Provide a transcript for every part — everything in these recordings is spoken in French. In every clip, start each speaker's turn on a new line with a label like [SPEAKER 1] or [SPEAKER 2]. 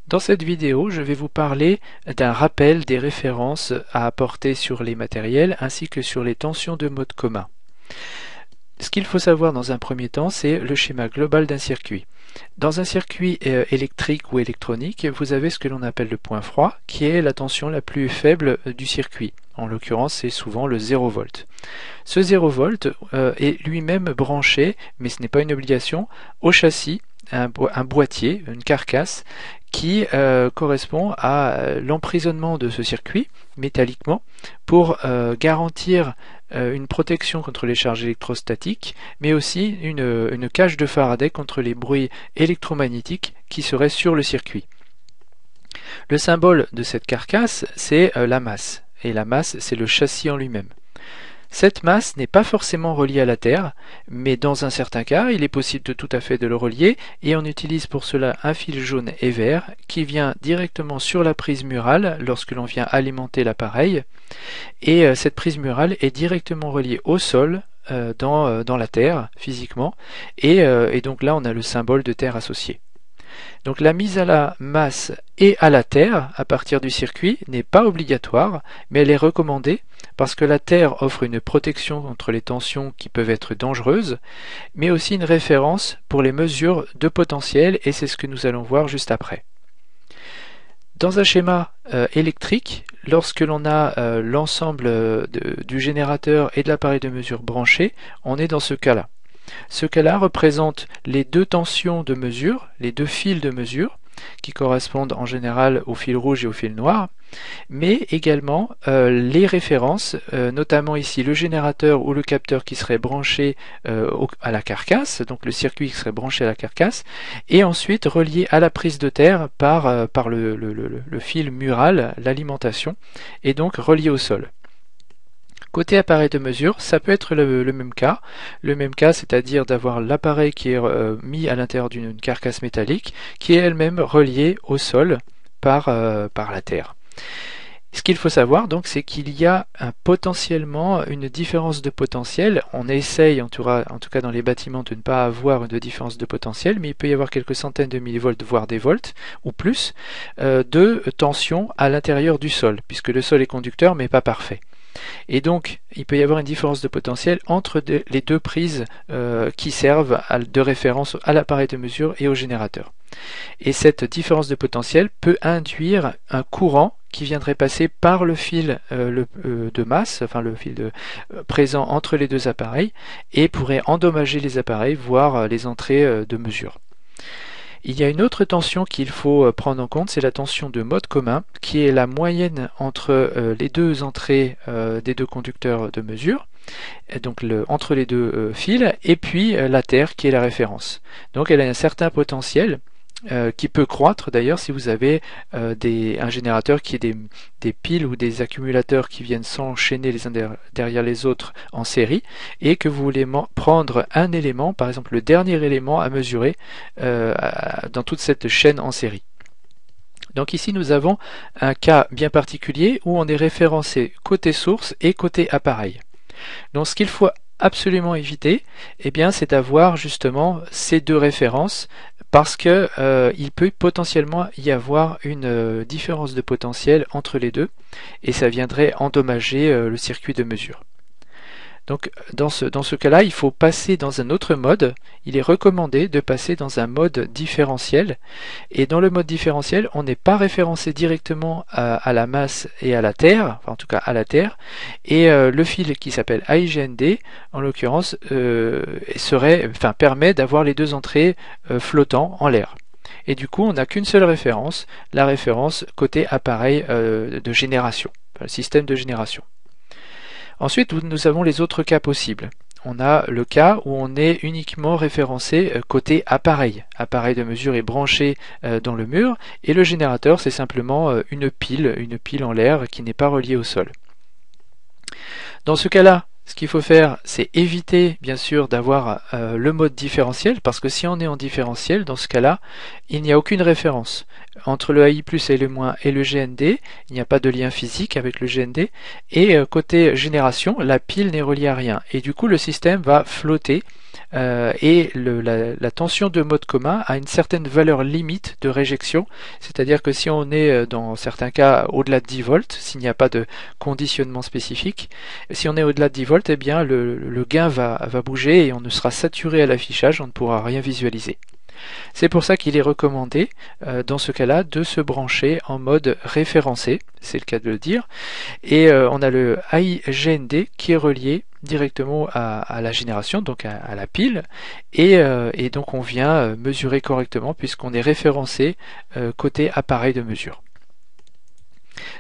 [SPEAKER 1] Dans cette vidéo, je vais vous parler d'un rappel des références à apporter sur les matériels ainsi que sur les tensions de mode commun. Ce qu'il faut savoir dans un premier temps, c'est le schéma global d'un circuit. Dans un circuit électrique ou électronique, vous avez ce que l'on appelle le point froid, qui est la tension la plus faible du circuit. En l'occurrence, c'est souvent le 0 volt. Ce 0 volt est lui-même branché, mais ce n'est pas une obligation, au châssis, un boîtier, une carcasse, qui correspond à l'emprisonnement de ce circuit métalliquement pour garantir une protection contre les charges électrostatiques, mais aussi une cage de Faraday contre les bruits électromagnétiques qui seraient sur le circuit. Le symbole de cette carcasse, c'est la masse, et la masse, c'est le châssis en lui-même. Cette masse n'est pas forcément reliée à la Terre, mais dans un certain cas, il est possible tout à fait de le relier, et on utilise pour cela un fil jaune et vert qui vient directement sur la prise murale lorsque l'on vient alimenter l'appareil, et cette prise murale est directement reliée au sol dans la Terre physiquement, et donc là on a le symbole de Terre associé. Donc la mise à la masse et à la terre à partir du circuit n'est pas obligatoire, mais elle est recommandée parce que la terre offre une protection contre les tensions qui peuvent être dangereuses, mais aussi une référence pour les mesures de potentiel, et c'est ce que nous allons voir juste après. Dans un schéma électrique, lorsque l'on a l'ensemble du générateur et de l'appareil de mesure branché, on est dans ce cas-là. Ce cas-là représente les deux tensions de mesure, les deux fils de mesure, qui correspondent en général au fil rouge et au fil noir, mais également les références, notamment ici le générateur ou le capteur qui serait branché à la carcasse, donc le circuit qui serait branché à la carcasse, et ensuite relié à la prise de terre par le fil mural, l'alimentation, et donc relié au sol. Côté appareil de mesure, ça peut être le même cas. Le même cas, c'est-à-dire d'avoir l'appareil qui est mis à l'intérieur d'une carcasse métallique, qui est elle-même reliée au sol par la terre. Ce qu'il faut savoir donc, c'est qu'il y a potentiellement une différence de potentiel. On essaye, en tout cas dans les bâtiments, de ne pas avoir de différence de potentiel, mais il peut y avoir quelques centaines de millivolts, voire des volts ou plus, de tension à l'intérieur du sol, puisque le sol est conducteur mais pas parfait. Et donc, il peut y avoir une différence de potentiel entre les deux prises qui servent de référence à l'appareil de mesure et au générateur. Et cette différence de potentiel peut induire un courant qui viendrait passer par le fil de masse, enfin le fil présent entre les deux appareils, et pourrait endommager les appareils, voire les entrées de mesure. Il y a une autre tension qu'il faut prendre en compte, c'est la tension de mode commun, qui est la moyenne entre les deux entrées des deux conducteurs de mesure, donc entre les deux fils, et puis la terre qui est la référence. Donc elle a un certain potentiel qui peut croître d'ailleurs si vous avez un générateur qui est des piles ou des accumulateurs qui viennent s'enchaîner les uns derrière les autres en série, et que vous voulez prendre un élément, par exemple le dernier élément à mesurer dans toute cette chaîne en série. Donc ici nous avons un cas bien particulier où on est référencé côté source et côté appareil. Donc ce qu'il faut absolument éviter, eh bien, c'est d'avoir justement ces deux références, parce que il peut potentiellement y avoir une différence de potentiel entre les deux, et ça viendrait endommager le circuit de mesure. Donc dans ce cas-là, il faut passer dans un autre mode. Il est recommandé de passer dans un mode différentiel, et dans le mode différentiel, on n'est pas référencé directement à la masse et à la terre, enfin en tout cas à la terre, et le fil qui s'appelle AIGND, en l'occurrence, permet d'avoir les deux entrées flottant en l'air. Et du coup, on n'a qu'une seule référence, la référence côté appareil de génération, enfin, le système de génération. Ensuite, nous avons les autres cas possibles. On a le cas où on est uniquement référencé côté appareil. Appareil de mesure est branché dans le mur, et le générateur, c'est simplement une pile en l'air qui n'est pas reliée au sol. Dans ce cas-là, ce qu'il faut faire, c'est éviter bien sûr d'avoir le mode différentiel, parce que si on est en différentiel, dans ce cas-là, il n'y a aucune référence. Entre le AI+, et le moins et le GND, il n'y a pas de lien physique avec le GND, et côté génération, la pile n'est reliée à rien. Et du coup, le système va flotter et la tension de mode commun a une certaine valeur limite de réjection, c'est-à-dire que si on est dans certains cas au-delà de 10 volts, s'il n'y a pas de conditionnement spécifique, si on est au-delà de 10 volts, eh bien le gain va bouger et on ne sera saturé à l'affichage, on ne pourra rien visualiser. C'est pour ça qu'il est recommandé, dans ce cas-là, de se brancher en mode référencé, c'est le cas de le dire, et on a le AIGND qui est relié directement à la génération, donc à la pile, et donc on vient mesurer correctement puisqu'on est référencé côté appareil de mesure.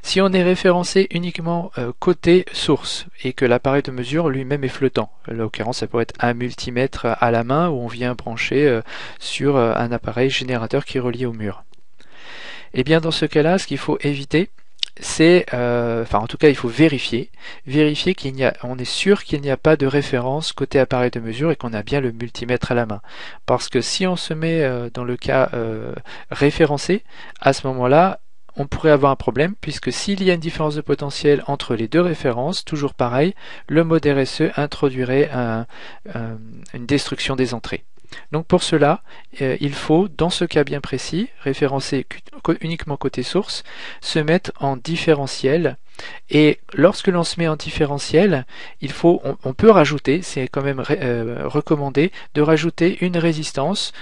[SPEAKER 1] Si on est référencé uniquement côté source et que l'appareil de mesure lui-même est flottant, en l'occurrence ça pourrait être un multimètre à la main où on vient brancher sur un appareil générateur qui est relié au mur. Et bien dans ce cas-là, ce qu'il faut éviter, c'est, en tout cas il faut vérifier on est sûr qu'il n'y a pas de référence côté appareil de mesure et qu'on a bien le multimètre à la main. Parce que si on se met dans le cas référencé, à ce moment-là, on pourrait avoir un problème puisque s'il y a une différence de potentiel entre les deux références, toujours pareil, le mode RSE introduirait une destruction des entrées. Donc pour cela, il faut, dans ce cas bien précis, référencer uniquement côté source, se mettre en différentiel. Et lorsque l'on se met en différentiel, on peut rajouter, c'est quand même recommandé, de rajouter une résistance,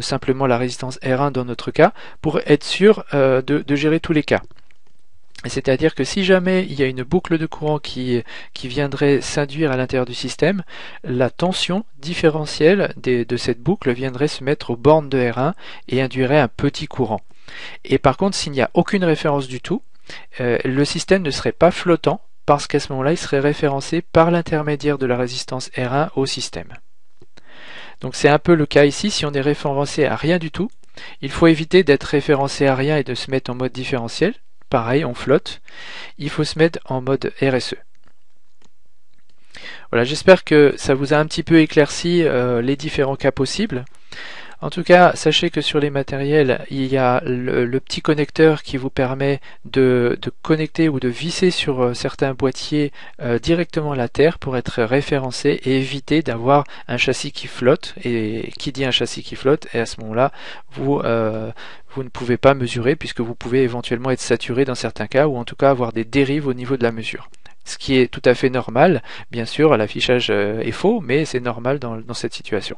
[SPEAKER 1] simplement la résistance R1 dans notre cas, pour être sûr de gérer tous les cas. C'est-à-dire que si jamais il y a une boucle de courant qui viendrait s'induire à l'intérieur du système, la tension différentielle de cette boucle viendrait se mettre aux bornes de R1 et induirait un petit courant. Et par contre, s'il n'y a aucune référence du tout, le système ne serait pas flottant parce qu'à ce moment-là, il serait référencé par l'intermédiaire de la résistance R1 au système. Donc c'est un peu le cas ici, si on est référencé à rien du tout, il faut éviter d'être référencé à rien et de se mettre en mode différentiel. Pareil, on flotte. Il faut se mettre en mode RSE. Voilà, j'espère que ça vous a un petit peu éclairci les différents cas possibles. En tout cas, sachez que sur les matériels, il y a le petit connecteur qui vous permet de connecter ou de visser sur certains boîtiers directement la terre pour être référencé et éviter d'avoir un châssis qui flotte. Et qui dit un châssis qui flotte, et à ce moment-là, vous ne pouvez pas mesurer puisque vous pouvez éventuellement être saturé dans certains cas ou en tout cas avoir des dérives au niveau de la mesure. Ce qui est tout à fait normal, bien sûr, l'affichage est faux, mais c'est normal dans cette situation.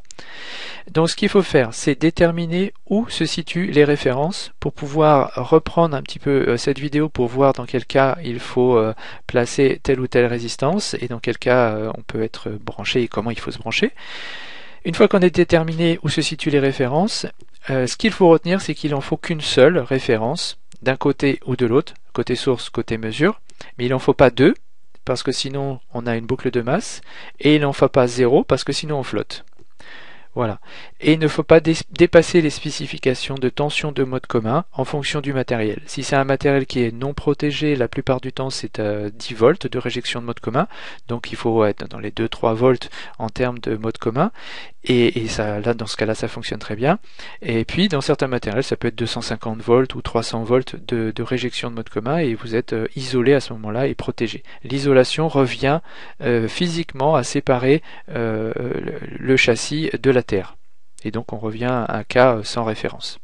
[SPEAKER 1] Donc ce qu'il faut faire, c'est déterminer où se situent les références pour pouvoir reprendre un petit peu cette vidéo pour voir dans quel cas il faut placer telle ou telle résistance et dans quel cas on peut être branché et comment il faut se brancher. Une fois qu'on a déterminé où se situent les références, ce qu'il faut retenir, c'est qu'il n'en faut qu'une seule référence, d'un côté ou de l'autre, côté source, côté mesure, mais il n'en faut pas deux, parce que sinon on a une boucle de masse, et il n'en faut pas 0 parce que sinon on flotte. Voilà. Et il ne faut pas dépasser les spécifications de tension de mode commun en fonction du matériel. Si c'est un matériel qui est non protégé, la plupart du temps c'est 10 volts de réjection de mode commun, donc il faut être dans les 2-3 volts en termes de mode commun, et ça, là, dans ce cas-là ça fonctionne très bien. Et puis dans certains matériels ça peut être 250 volts ou 300 volts de réjection de mode commun et vous êtes isolé à ce moment-là et protégé. L'isolation revient physiquement à séparer le châssis de la terre. Et donc on revient à un cas sans référence.